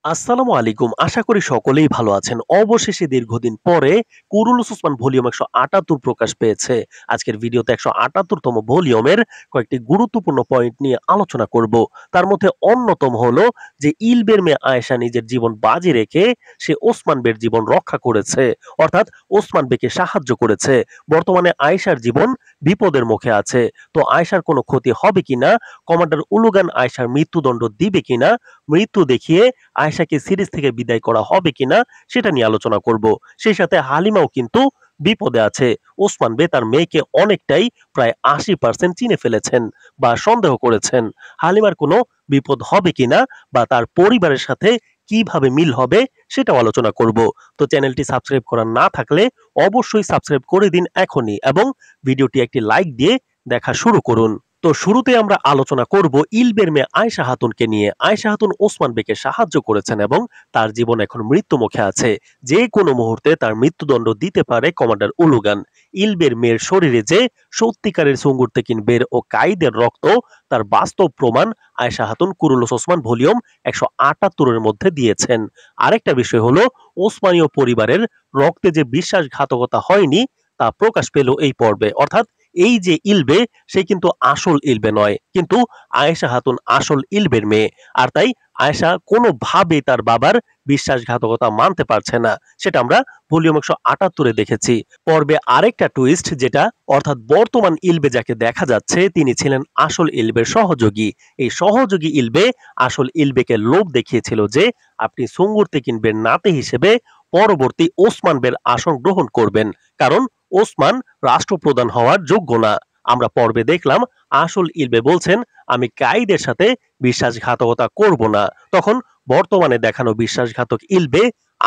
আসসালামু আলাইকুম। আশা করি সকলেই ভালো আছেন। অবশেষে দীর্ঘদিন পরে কুরুলুস ওসমান ভলিউম ১৭৮ প্রকাশ পেয়েছে। আজকের ভিডিওতে ১৭৮ তম ভলিউমের কয়েকটি গুরুত্বপূর্ণ পয়েন্ট নিয়ে আলোচনা করব। তার মধ্যে অন্যতম হলো যে ইলবের মেয়ে আয়েশা নিজের জীবন বাজি রেখে সে ওসমান বের জীবন রক্ষা করেছে। অর্থাৎ ওসমান বেকে সাহায্য করেছে। বর্তমানে আয়েশার জীবন বিপদের মুখে আছে। তো আয়েশার কোনো ক্ষতি হবে কিনা, কমান্ডার উলুগান আয়েশার মৃত্যুদণ্ড দিবে কিনা, মৃত্যু দেখিয়ে আয়েশাকে সিরিজ থেকে বিদায় করা হবে কিনা সেটা নিয়ে আলোচনা করব। সেই সাথে হালিমাও কিন্তু বিপদে আছে। ওসমান বে তার মেয়েকে অনেকটাই প্রায় ৮০% চিনে ফেলেছেন বা সন্দেহ করেছেন। হালিমার কোনো বিপদ হবে কিনা বা তার পরিবারের সাথে কিভাবে মিল হবে সেটাও আলোচনা করব। তো চ্যানেলটি সাবস্ক্রাইব করা না থাকলে অবশ্যই সাবস্ক্রাইব করে দিন এখনই এবং ভিডিওটি একটি লাইক দিয়ে দেখা শুরু করুন। তো শুরুতে আমরা আলোচনা করব ইলবের মেয়ে আয়েশা হাতুনকে নিয়ে। আয়েশা হাতুন ওসমান বেকে সাহায্য করেছেন এবং তার জীবন এখন মৃত্যু মুখে আছে। যে কোনো মুহূর্তে তার মৃত্যুদণ্ড দিতে পারে কমান্ডার উলুগান। ইলবের মেয়ের শরীরে যে সত্যিকারের সুঙ্গুর তেকিন বের ও কাইদের রক্ত, তার বাস্তব প্রমাণ আয়েশা হাতুন কুরুলুস ওসমান ভলিউম ১৭৮ এর মধ্যে দিয়েছেন। আরেকটা বিষয় হলো ওসমানীয় পরিবারের রক্তে যে বিশ্বাসঘাতকতা হয়নি তা প্রকাশ পেল এই পর্বে। অর্থাৎ এই যে ইলবে সে কিন্তু আসল ইলবে নয়, কিন্তু আয়েশা হাতুন আসল ইলবের মেয়ে। আর তাই আয়েশা কোনোভাবেই তার বাবার বিশ্বাসঘাতকতা মানতে পারছে না। সেটা আমরা ভলিউম ১৭৮ দেখেছি। পর্বে আরেকটা টুইস্ট যেটা, অর্থাৎ বর্তমান ইলবে যাকে দেখা যাচ্ছে তিনি ছিলেন আসল ইলবের সহযোগী। এই সহযোগী ইলবে আসল ইলবেকে লোভ দেখিয়েছিল যে আপনি সুঙ্গুর তেকিনবের নাতে হিসেবে পরবর্তী ওসমান বের আসন গ্রহণ করবেন, কারণ ওসমান রাষ্ট্রপ্রধান হওয়ার যোগ্য না। আমরা পর্বে দেখলাম আসল ইলবে বলছেন আমি কাইদের সাথে বিশ্বাসঘাতকতা করব না। তখন বর্তমানে দেখানো বিশ্বাসঘাতক ইলবে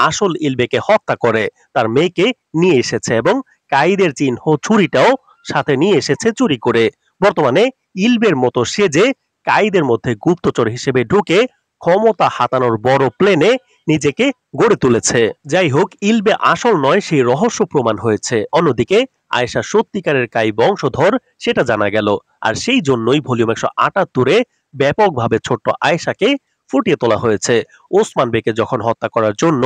আসল ইলবেকে হত্যা করে তার মেয়েকে নিয়ে এসেছে এবং কাইদের চিহ্ন ছুরিটাও সাথে নিয়ে এসেছে চুরি করে। বর্তমানে ইলবের মতো সেজে কাইদের মধ্যে গুপ্তচর হিসেবে ঢুকে ক্ষমতা হাতানোর বড় প্লেনে নিজেকে গড়ে তুলেছে। যাই হোক, ইলবে আসল নয় সেই রহস্য প্রমাণ হয়েছে। অন্যদিকে আয়েশা সত্যিকারের কাই বংশধর সেটা জানা গেল। আর সেই জন্যই ভলিউম ১৭৮ ব্যাপকভাবে ছোট্ট আয়েশাকে ফুটিয়ে তোলা হয়েছে। ওসমান বেকে যখন হত্যা করার জন্য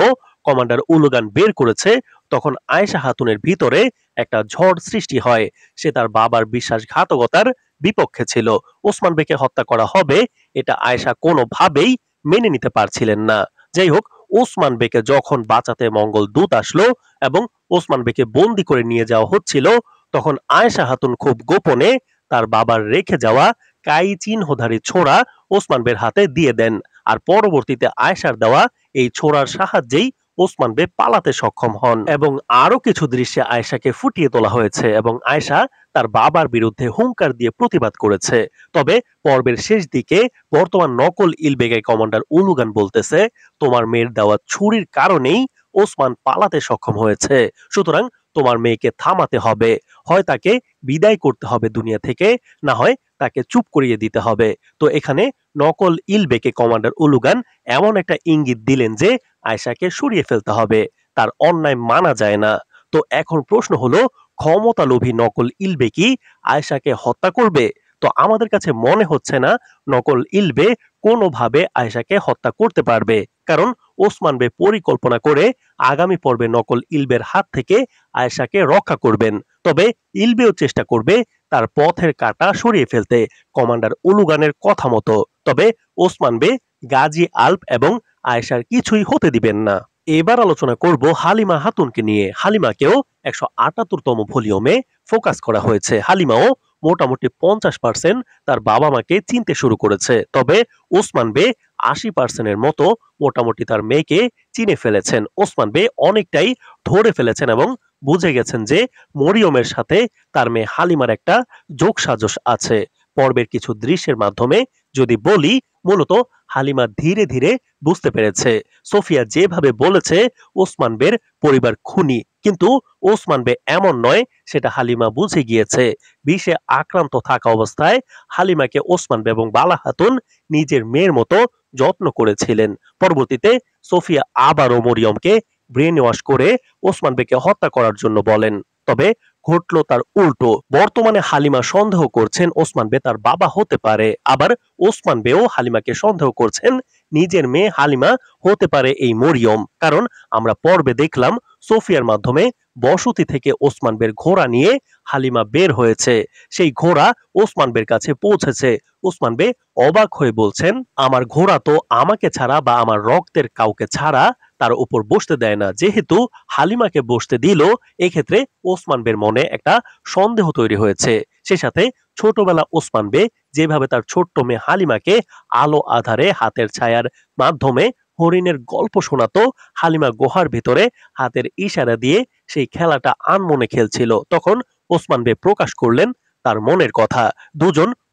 কমান্ডার উলুগান বের করেছে, তখন আয়েশা হাতুনের ভিতরে একটা ঝড় সৃষ্টি হয়। সে তার বাবার বিশ্বাসঘাতকতার বিপক্ষে ছিল। ওসমান বেকে হত্যা করা হবে এটা আয়েশা কোনোভাবেই মেনে নিতে পারছিলেন না। যাই হোক, ওসমান বেকে যখন বাঁচাতে মঙ্গল দূত আসলো এবং ওসমান বেকে বন্দি করে নিয়ে যাওয়া হচ্ছিল, তখন আয়েশা হাতুন খুব গোপনে তার বাবার রেখে যাওয়া কাই চিহ্নধারী ছোরা ওসমান বের হাতে দিয়ে দেন। আর পরবর্তীতে আয়েশার দেওয়া এই ছোরার সাহায্যেই ওসমান বে পালাতে সক্ষম হন এবং আরো কিছু দৃশ্যে আয়েশাকে ফুটিয়ে তোলা হয়েছে এবং আয়েশা তার বাবার বিরুদ্ধে হুঙ্কার দিয়ে প্রতিবাদ করেছে। তবে পর্বের শেষ দিকে বর্তমান নকল ইলবেগাই কমান্ডার উলুগান বলতেছে তোমার মেয়ের দেওয়া ছুরির কারণেই ওসমান পালাতে সক্ষম হয়েছে। সুতরাং তোমার মেয়েকে থামাতে হবে, হয় তাকে বিদায় করতে হবে দুনিয়া থেকে, না হয় তাকে চুপ করিয়ে দিতে হবে। তো এখানে নকল ইলবেকে কমান্ডার উলুগান এমন একটা ইঙ্গিত দিলেন যে আয়েশাকে সরিয়ে ফেলতে হবে, তার অন্যায় মানা যায় না। তো এখন প্রশ্ন হলো, ক্ষমতালোভী নকল ইলবে কি আয়েশাকে হত্যা করবে? তো আমাদের কাছে মনে হচ্ছে না নকল ইলবে কোনোভাবে আয়েশাকে হত্যা করতে পারবে, কারণ ওসমান বে পরিকল্পনা করে আগামী পর্বে নকল ইলবের হাত থেকে আয়েশাকে রক্ষা করবেন। তবে ইলবেও চেষ্টা করবে তার পথের কাঁটা সরিয়ে ফেলতে কমান্ডার উলুগানের কথা মতো। তবে ওসমান বে গাজী আলপ এবং আয়েশার কিছুই হতে দিবেন না। এবার আলোচনা করব হালিমা হাতুনকে নিয়ে। হালিমাকেও ১৭৮ তম ভলিউমে ফোকাস করা হয়েছে। হালিমাও মোটামুটি ৫০% তার বাবা মাকে চিনতে শুরু করেছে। তবে ওসমান বে ৮০% এর মতো মোটামুটি তার মেয়েকে চিনে ফেলেছেন। ওসমান বে অনেকটাই ধরে ফেলেছেন এবং বুঝে গেছেন যে মরিয়মের সাথে তার মেয়ে হালিমার একটা যোগসাজশ আছে। পর্বের কিছু দৃশ্যের মাধ্যমে যদি বলি, মূলত হালিমা ধীরে ধীরে বুঝতে পেরেছে সোফিয়া যেভাবে বলেছে ওসমান বের পরিবার খুনি, কিন্তু ওসমান বে এমন নয় সেটা হালিমা বুঝে গিয়েছে। বিষে আক্রান্ত থাকা অবস্থায় হালিমাকে ওসমান বে এবং বালা হাতুন নিজের মেয়ের মতো যত্ন করেছিলেন। পরবর্তীতে সোফিয়া আবারও মরিয়মকে ব্রেন ওয়াশ করে ওসমান বেকে হত্যা করার জন্য বলেন। তবে ঘটলো তার উল্টো। বর্তমানে হালিমা সন্দেহ করছেন ওসমান বে তার বাবা হতে পারে, আবার ওসমান বেও হালিমাকে সন্দেহ করছেন নিজের মেয়ে হালিমা হতে পারে এই মরিয়ম। কারণ আমরা পর্বে দেখলাম সোফিয়ার মাধ্যমে বসতি থেকে ওসমান বের ঘোড়া নিয়ে হালিমা বের হয়েছে। সেই ঘোড়া ওসমান বের কাছে পৌঁছেছে। ওসমান বে অবাক হয়ে বলছেন, আমার ঘোড়া তো আমাকে ছাড়া বা আমার রক্তের কাউকে ছাড়া তার উপর বসতে দেয় না। যেহেতু হালিমাকে বসতে দিল, এক্ষেত্রে ওসমান বের মনে একটা সন্দেহ তৈরি হয়েছে। সে সাথে ছোটবেলা ওসমান বে যেভাবে তার ছোট্ট মেয়ে হালিমাকে আলো আধারে হাতের ছায়ার মাধ্যমে হরিণের গল্প শোনাতো, হালিমা গুহার ভিতরে হাতের ইশারা দিয়ে সেই খেলাটা আনমনে খেলছিল। তখন ওসমান বে প্রকাশ করলেন তার মনের কথা।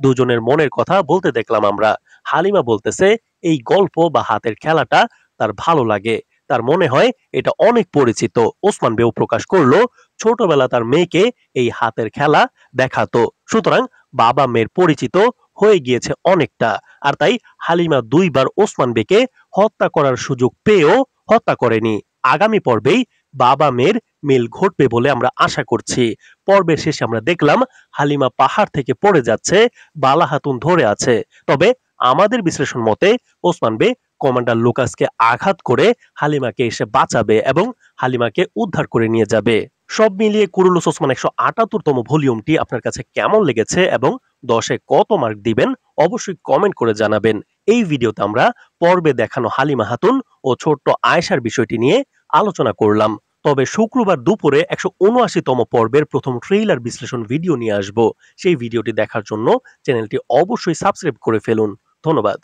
দুজনের মনের কথা বলতে দেখলাম আমরা। হালিমা বলতেছে এই গল্প বা হাতের খেলাটা তার ভালো লাগে, তার মনে হয় এটা অনেক পরিচিত। ওসমান বেও প্রকাশ করলো ছোটবেলা তার মেয়েকে এই হাতের খেলা দেখাতো, সুতরাং বাবা মেয়ের পরিচিত হয়ে গিয়েছে অনেকটা। আর তাই হালিমা দুইবার ওসমান বেকে হত্যা করার সুযোগ পেয়েও হত্যা করেনি। আগামী পর্বেই বাবা মেয়ের মিল ঘটবে বলে আমরা আশা করছি। পর্বের শেষে আমরা দেখলাম হালিমা পাহাড় থেকে পড়ে যাচ্ছে, বালা হাতুন ধরে আছে। তবে আমাদের বিশ্লেষণ মতে ওসমান বে কমান্ডার লুকাসকে আঘাত করে হালিমাকে এসে বাঁচাবে এবং হালিমাকে উদ্ধার করে নিয়ে যাবে। সব মিলিয়ে কুরুলুস ওসমান ১৭৮তম ভলিউমটি আপনার কাছে কেমন লেগেছে এবং ১০-এ কত মার্ক দিবেন অবশ্যই কমেন্ট করে জানাবেন। এই ভিডিওতে আমরা পর্বে দেখানো হালিমা হাতুন ও ছোট্ট আয়েশার বিষয়টি নিয়ে আলোচনা করলাম। তবে শুক্রবার দুপুরে ১৭৯তম পর্বের প্রথম ট্রেইলার বিশ্লেষণ ভিডিও নিয়ে আসব। সেই ভিডিওটি দেখার জন্য চ্যানেলটি অবশ্যই সাবস্ক্রাইব করে ফেলুন। ধন্যবাদ।